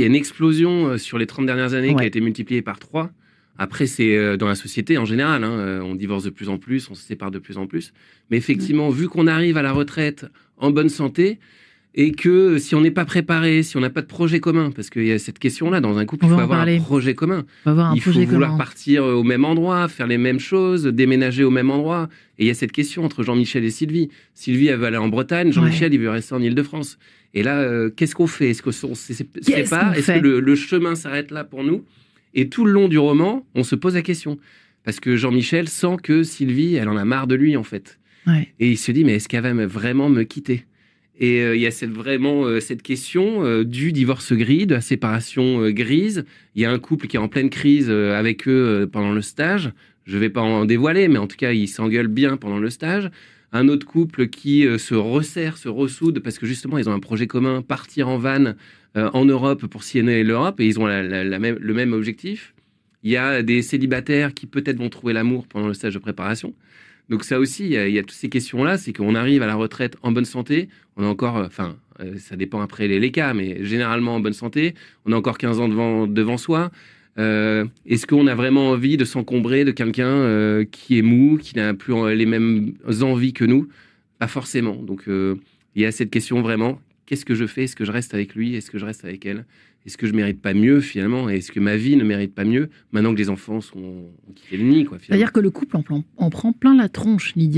Il y a une explosion sur les 30 dernières années qui a Ouais. été multipliée par 3. Après, c'est dans la société en général. On divorce de plus en plus, on se sépare de plus en plus. Mais effectivement, vu qu'on arrive à la retraite en bonne santé, et que si on n'est pas préparé, si on n'a pas de projet commun, parce qu'il y a cette question-là, dans un couple, On il va faut en avoir parler. un projet commun. On va avoir un Il faut projet vouloir commun. partir au même endroit, faire les mêmes choses, déménager au même endroit. Et il y a cette question entre Jean-Michel et Sylvie. Sylvie, elle veut aller en Bretagne, Jean-Michel, il veut rester en Île-de-France. Et là, qu'est-ce qu'on fait? Est-ce qu'on se sépare? Est-ce que le chemin s'arrête là pour nous? Et tout le long du roman, on se pose la question. Parce que Jean-Michel sent que Sylvie, elle en a marre de lui, en fait. Ouais. Et il se dit, mais est-ce qu'elle va vraiment me quitter? Et il y a cette question du divorce gris, de la séparation grise. Il y a un couple qui est en pleine crise avec eux pendant le stage. Je ne vais pas en dévoiler, mais en tout cas, ils s'engueulent bien pendant le stage. Un autre couple qui se resserre, se ressoude, parce que justement, ils ont un projet commun, partir en van en Europe pour sillonner l'Europe, et ils ont le même objectif. Il y a des célibataires qui peut-être vont trouver l'amour pendant le stage de préparation. Donc ça aussi, il y a toutes ces questions-là, c'est qu'on arrive à la retraite en bonne santé, on a encore, ça dépend après les cas, mais généralement en bonne santé, on a encore 15 ans devant soi. Est-ce qu'on a vraiment envie de s'encombrer de quelqu'un qui est mou, qui n'a plus les mêmes envies que nous? Pas forcément. Donc il y a cette question vraiment, qu'est-ce que je fais? Est-ce que je reste avec lui? Est-ce que je reste avec elle? Est-ce que je mérite pas mieux finalement? Est-ce que ma vie ne mérite pas mieux maintenant que les enfants ont quitté le nid, quoi, finalement? C'est-à-dire que le couple en prend plein la tronche, Lydia.